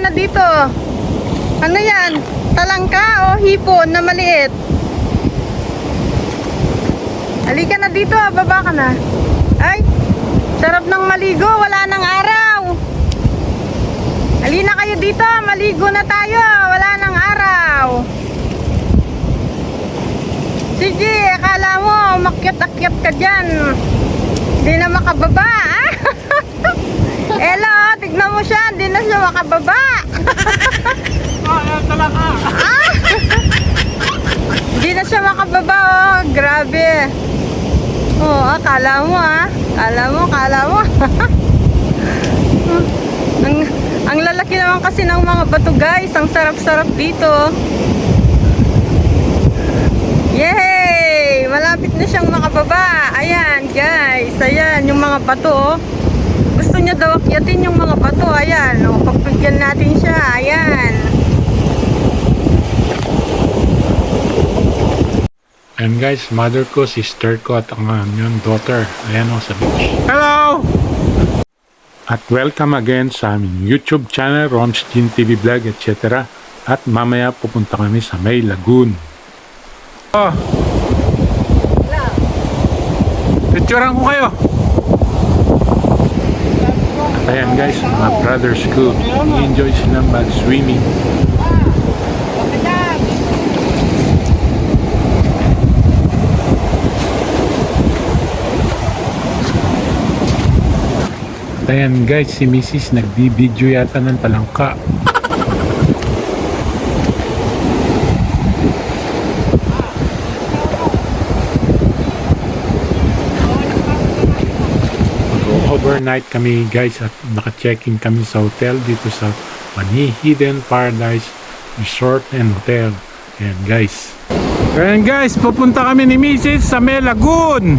halika na dito. Ano yan? Talangka o hipon na maliit? Halika na dito, baba ka na. Ay, sarap ng maligo, wala nang araw. Halina kayo dito, maligo na tayo, wala nang araw. Sige, akala mo, makyat-akyat ka dyan. Hindi na makababa. Hello, tignan mo siya, hindi na siya makababa. Hindi na siya makababa, oh. Grabe. Oh, akala mo, Akala mo. ang lalaki naman kasi ng mga bato, guys. Ang sarap-sarap dito. Yay! Malapit na siyang makababa. Ayan, guys. Ayan, yung mga bato, oh. Gusto niya daw akyatin yung mga bato. Ayan, oh. Pagpigyan natin siya. Ayan. And guys, mother ko, sister ko at ang yung daughter. Ayan o sa beach. Hello! At welcome again sa aming YouTube channel, Roms Jean TV Vlog, etc. At mamaya pupunta kami sa may Lagoon. Oh. Picturean ko kayo. At ayan guys, mga brothers ko, i-enjoy silang mag-swimming. Ayan guys, si Mrs. nagdi-video yata ng talangka. Overnight kami guys at naka-check-in kami sa hotel dito sa Bani Hidden Paradise Resort and Hotel. Ayan guys. Ayan guys, pupunta kami ni Mrs. sa may Lagoon.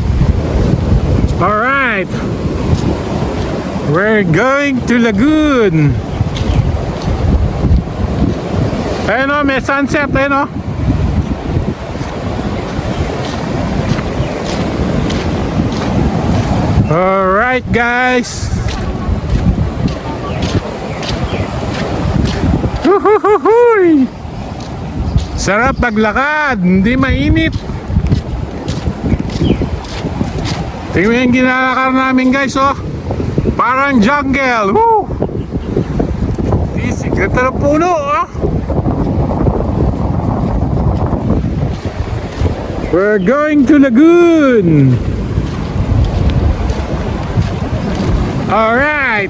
Alright. We're going to Lagoon. Ayan o, may sunset. Ayan o. Alright guys. Huhuhuhuy. Sarap paglakad, hindi mainit. Tingnan mo yung ginalakar namin guys, oh. Parang jungle. Woo! Easy, ganda ng puno, oh. We're going to Lagoon. Alright.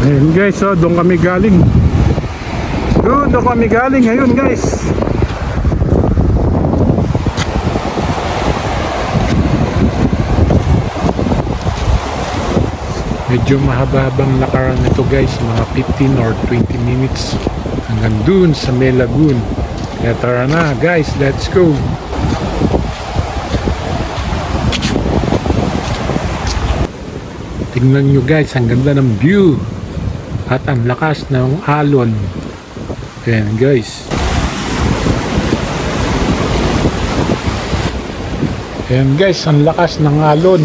Ayun guys, oh, doon kami galing. Doon kami galing ngayon guys. Medyo mahaba-habang lakaran nito guys, mga 15 or 20 minutes hanggang dun sa may Lagoon. Kaya tara na guys, let's go. Tingnan nyo guys, ang ganda ng view at ang lakas ng alon. Ayan guys. Ayan guys, ang lakas ng alon.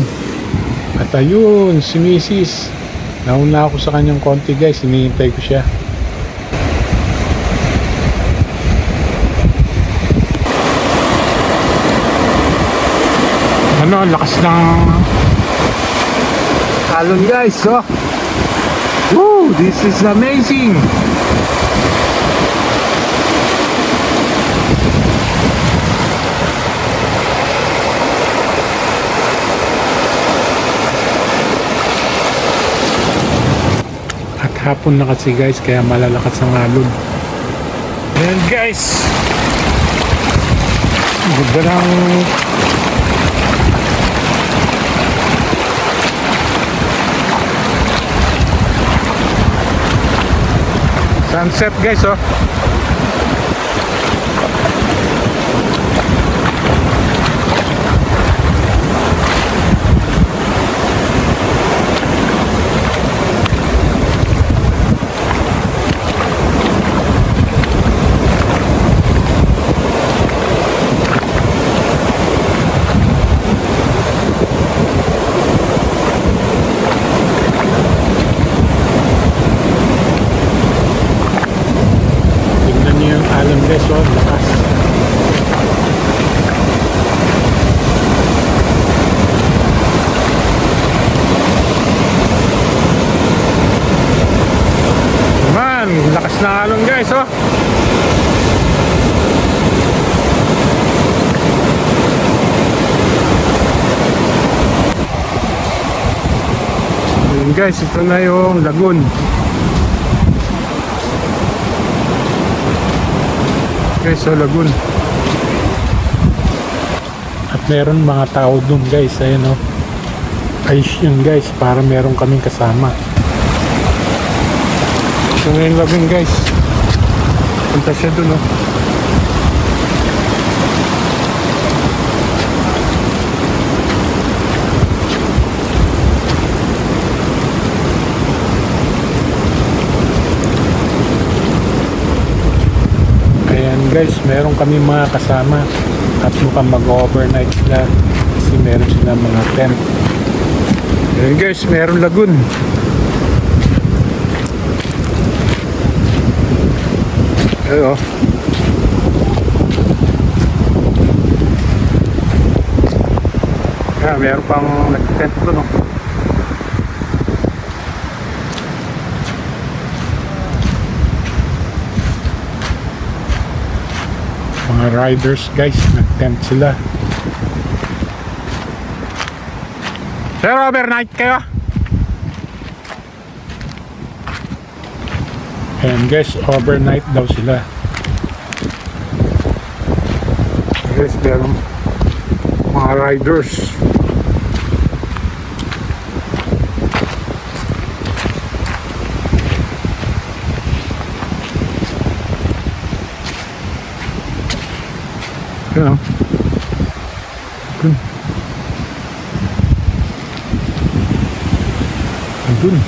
At ayun, si Mrs. Nauna ako sa kanyang konti guys, hinihintay ko siya. Ano, ang lakas ng alon guys, oh. Woo, this is amazing. Hapon na kasi guys, kaya malalakas ang alon. Ayan guys, ganda ng sunset guys, oh. na alon guys, oh. Ayun guys, ito na yung Lagoon. Guys, so Lagoon. At meron mga tao dun guys, ayun o. Ayos yun guys, para meron kaming kasama. Ito na yung Lagoon guys. Punta siya dun, oh. Ayan guys, meron kami mga kasama at mukhang mag-overnight sila kasi meron sila mga tent. Ayun guys, meron Lagoon. Ayun, oh. Kaya meron pang nag-tent doon, oh. Mga riders guys, nag-tent sila. Sir, overnight kayo? Ayan guys, overnight daw sila. Guys, meron mga riders. Yan, oh. Lagoon.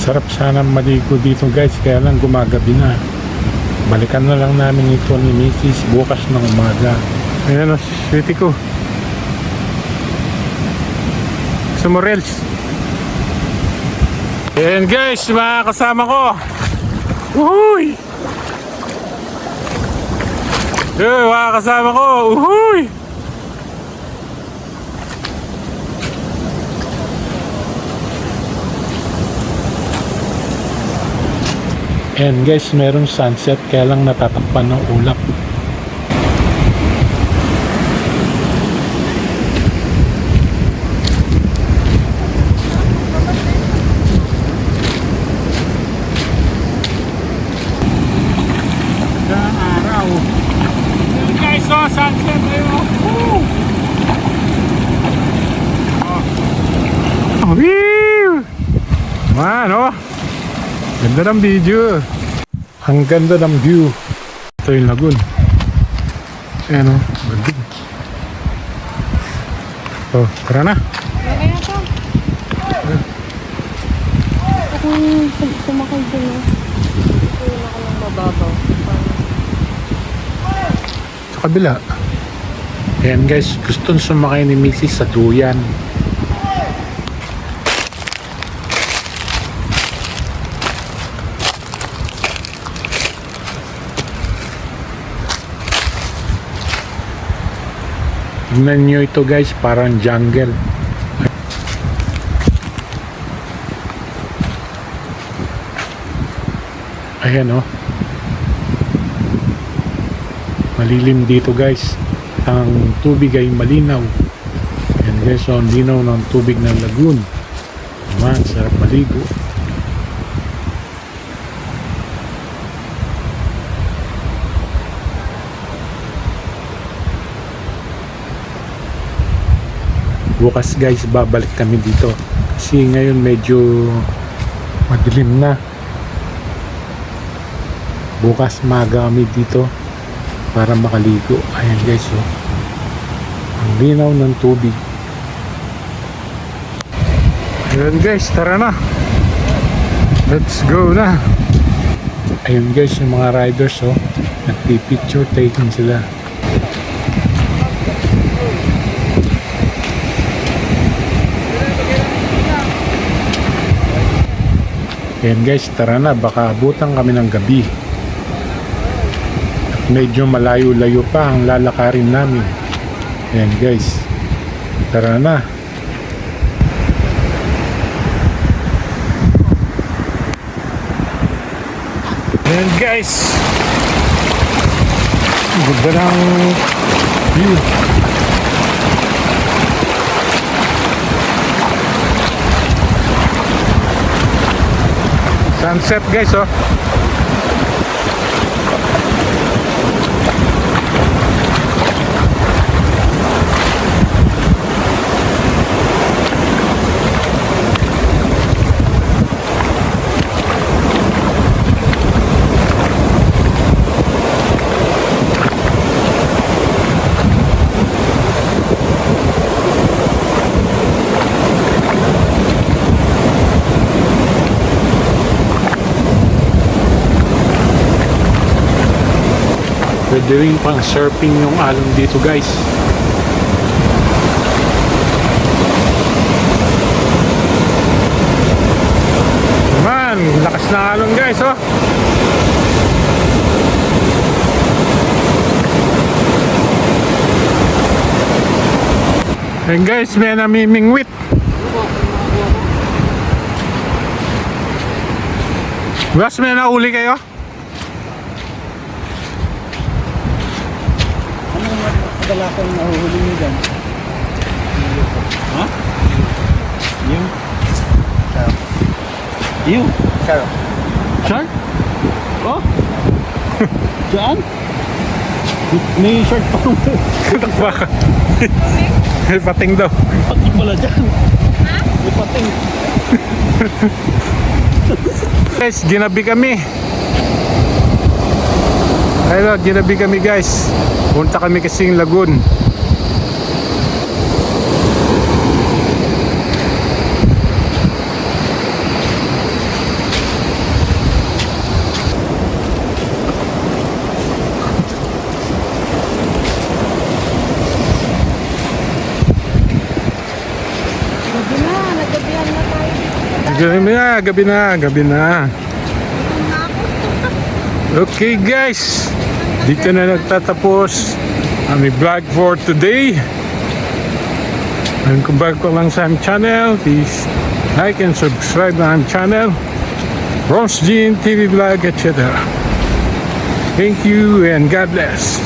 Sarap sana maligo dito guys, kaya lang gumagabi na. Balikan na lang namin ito ni Mrs. bukas ng umaga. Ayan, oh, sweetie ko. Gusto mo reels? Ayan guys, mga kasama ko. Uhuy! Ayan, mga kasama ko. Uhuy! And guys, meron sunset kaya lang natatakpan ng ulap. Gandang araw. Ayan guys, oh, sunset. Ayun, oh. Woo! Oh. Whew! Man, oh. Ganda ng video. Ang ganda ng view. Ito yung Lagoon. Ayan, oh. Ganda. Oh, tara na. Okay na to. Ako sumakay din eh. Ito na ako ng mababaw. Sa kabila. Ayan guys, gustong sumakay ni Mrs. sa duyan. Tignan nyo ito guys, parang jungle. Ayan oh. Malilim dito guys. Ang tubig ay malinaw. Ayan guys, so ang linaw ng tubig ng lagoon. Naman, sarap maligo. Bukas guys, babalik kami dito kasi ngayon medyo madilim na. Bukas maaga kami dito para makaligo. Ayan guys, oh. Ang linaw ng tubig. Ayan guys, tara na. Let's go na. Ayun guys, yung mga riders, oh, nagpi-picture taking sila. Ayan guys, tara na, baka abutan kami ng gabi. At medyo malayo-layo pa ang lalakarin namin. Ayan guys, tara na. Ayan guys, ganda ng view. Sunset guys, oh. Pwede rin pang surfing yung alon dito guys. Man, lakas na alon guys, oh. And guys, may namimingwit. Boss, may nauli kayo? Wala akong nahuhuli nyo dyan. Ha? Yung? Sarap. Yung? Sarap. Shark? Oh? Saan? May shark pa kung Baka. May pating daw. pating pala dyan. May pating. Guys, ginabi kami. Ayun, ginabi kami guys. Punta kami kasing Lagoon. Gabi na, naggabihan na tayo. Gabi na. Okay guys, dito na nagtatapos ang vlog for today. And kung bago lang sa aming channel, please like and subscribe na aming channel, Ross Jean TV Vlog, etc. Thank you and God bless.